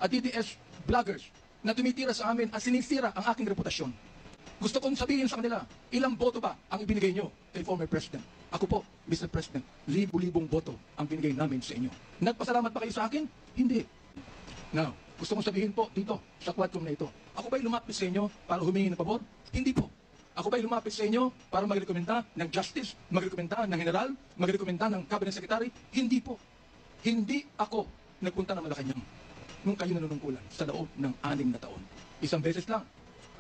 at DDS vloggers na tumitira sa amin at sinisira ang aking reputasyon. Gusto kong sabihin sa kanila, ilang boto ba ang ibinigay nyo kay former President? Ako po, Mr. President, libo-libong boto ang binigay namin sa inyo. Nagpasalamat ba kayo sa akin? Hindi. Now, gusto kong sabihin po dito sa quadcom na ito, ako ba'y lumapit sa inyo para humingi ng pabor? Hindi po. Ako ba'y lumapit sa inyo para magrekomenda ng justice, magrekomenda ng general, magrekomenda ng cabinet secretary? Hindi po. Hindi ako nagpunta ng Malacanang nung kayo nanunungkulan sa loob ng 6 na taon. Isang beses lang.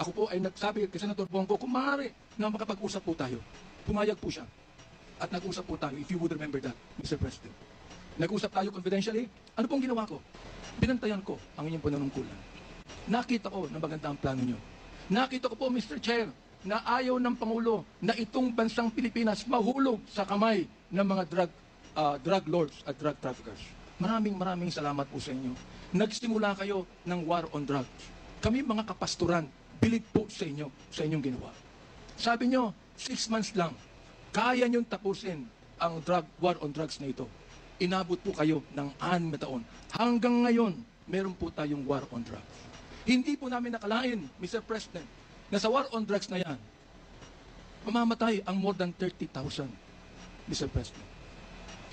Ako po ay nagsabi kay Senator Bongo, kung maaari na makapag-usap po tayo. Pumayag po siya. At nag-usap po tayo, if you would remember that, Mr. President. Nag-usap tayo confidentially. Ano pong ginawa ko? Binantayan ko ang inyong panunungkulan. Nakita ko na maganda ang plano nyo. Nakita ko po, Mr. Chair, na ayaw ng Pangulo na itong bansang Pilipinas mahulog sa kamay ng mga drug lords at drug traffickers. Maraming salamat po sa inyo. Nagsimula kayo ng war on drugs. Kami mga kapastoran, bilib po sa inyo, sa inyong ginawa. Sabi nyo, 6 months lang, kaya nyong tapusin ang war on drugs na ito. Inabot po kayo ng 6 na taon. Hanggang ngayon, meron po tayong war on drugs. Hindi po namin nakalain, Mr. President, na sa war on drugs na yan, mamamatay ang more than 30,000, Mr. President.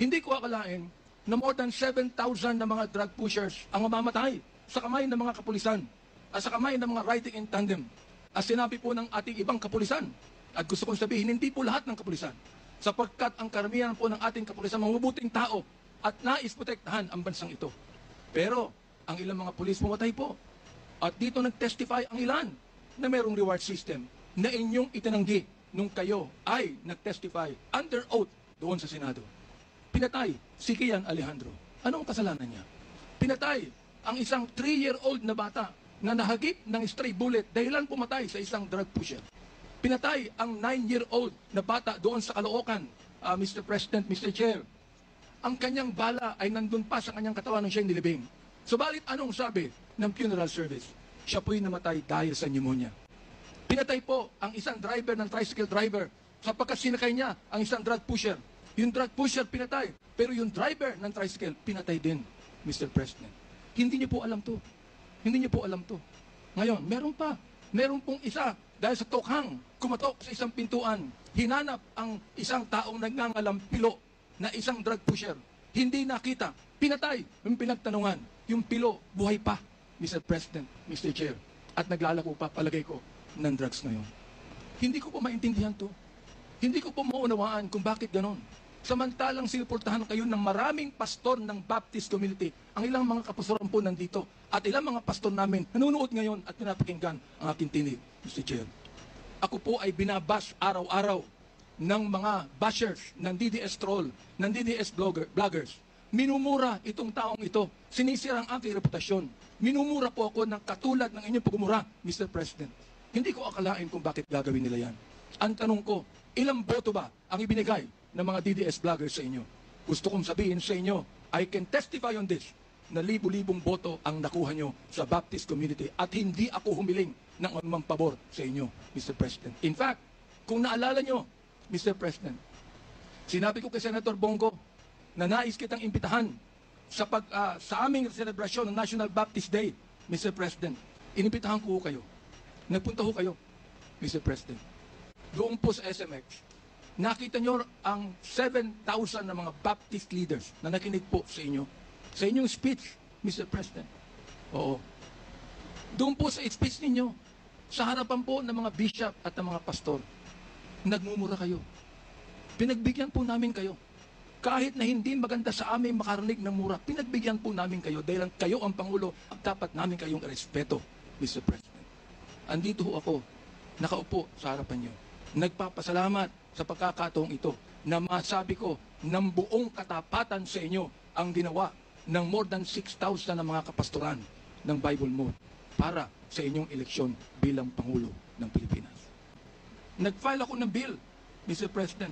Hindi ko akalain na more than 7,000 na mga drug pushers ang mamamatay sa kamay ng mga kapulisan at sa kamay ng mga riding in tandem. As sinabi po ng ating ibang kapulisan, at gusto kong sabihin, hindi po lahat ng kapulisan, sapagkat ang karamihan po ng ating kapulisan, mga mabuting tao at nais protektahan ang bansang ito. Pero, ang ilang mga pulis pumatay po. At dito nag-testify ang ilan na merong reward system na inyong itinanggi nung kayo ay nag-testify under oath doon sa Senado. Pinatay si Kian Alejandro. Anong kasalanan niya? Pinatay ang isang 3-year-old na bata na nahagip ng stray bullet dahilan pumatay sa isang drug pusher. Pinatay ang 9-year-old na bata doon sa Caloocan, Mr. President, Mr. Chair. Ang kanyang bala ay nandun pa sa kanyang katawan nung siya'y nilibing. Subalit anong sabi ng funeral service? Siya po'y namatay dahil sa pneumonia. Pinatay po ang isang driver ng tricycle driver sapagkat sinakay niya ang isang drug pusher. Yung drug pusher pinatay, pero yung driver ng tricycle pinatay din, Mr. President. Hindi niyo po alam to. Hindi niyo po alam to. Ngayon, meron pa. Meron pong isa dahil sa tokhang kumatok sa isang pintuan, hinanap ang isang taong nagngangalampilo na isang drug pusher. Hindi nakita. Pinatay. Yung pinagtanungan, yung pilo, buhay pa, Mr. President, Mr. Chair. At naglalako pa, palagay ko, ng drugs ngayon. Hindi ko po maintindihan to. Hindi ko po maunawaan kung bakit ganon. Samantalang sinuportahan kayo ng maraming pastor ng Baptist community. Ang ilang mga kapastoran po nandito. At ilang mga pastor namin nanonood ngayon at pinapakinggan ang aking tinig, Mr. Chair. Ako po ay binabash araw-araw ng mga bashers, ng DDS troll, ng DDS vloggers. Minumura itong taong ito. Sinisira ang aking reputasyon. Minumura po ako ng katulad ng inyong pagmumura, Mr. President. Hindi ko akalain kung bakit gagawin nila yan. Ang tanong ko, ilang boto ba ang ibinigay ng mga DDS vloggers sa inyo? Gusto kong sabihin sa inyo, I can testify on this, na libo-libong boto ang nakuha nyo sa Baptist community at hindi ako humiling ng anumang pabor sa inyo, Mr. President. In fact, kung naalala nyo, Mr. President, sinabi ko kay Senator Bongo na nais kitang imbitahan sa aming selebrasyon ng National Baptist Day, Mr. President. Inimbitahan ko kayo. Nagpunta ho kayo, Mr. President. Doon po sa SMX, nakita nyo ang 7,000 na mga Baptist leaders na nakinig po sa inyo. Sa inyong speech, Mr. President. Oo. Doon po sa speech ninyo, sa harapan po ng mga bishop at ng mga pastor, nagmumura kayo. Pinagbigyan po namin kayo. Kahit na hindi maganda sa amin makarinig ng mura, pinagbigyan po namin kayo dahil kayo ang Pangulo at dapat namin kayong respeto, Mr. President. Andito ho ako, nakaupo sa harapan niyo. Nagpapasalamat sa pagkakataong ito na masabi ko ng buong katapatan sa inyo ang ginawa ng more than 6,000 na mga kapastoran ng Bible Mode para sa inyong eleksyon bilang Pangulo ng Pilipinas. Nag-file ako ng bill, Mr. President.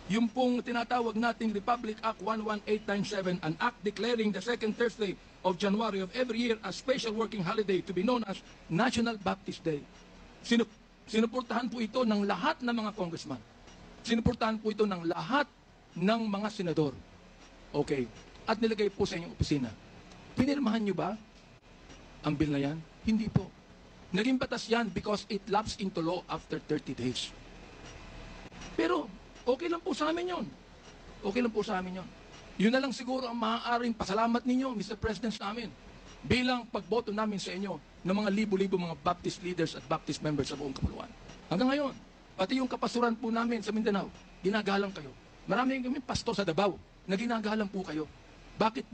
Yung pong tinatawag nating Republic Act 11897, an act declaring the second Thursday of January of every year as special working holiday to be known as National Baptist Day. Sinuportahan po ito ng lahat ng mga congressman. Sinuportahan po ito ng lahat ng mga senador. Okay. At nilagay po sa inyong opisina. Pinirmahan nyo ba ang bill na yan? Hindi po. Naging batas yan because it lapsed into law after 30 days. Pero okay lang po sa amin yon. Okay lang po sa amin yon. Yun na lang siguro ang maaaring pasalamat ninyo, Mr. President, sa amin. Bilang pagboto namin sa inyo ng mga libo-libo mga Baptist leaders at Baptist members sa buong kapuluan. Hanggang ngayon, pati yung kapasuran po namin sa Mindanao, ginagalang kayo. Marami kami pastor sa Davao na ginagalang po kayo. Bakit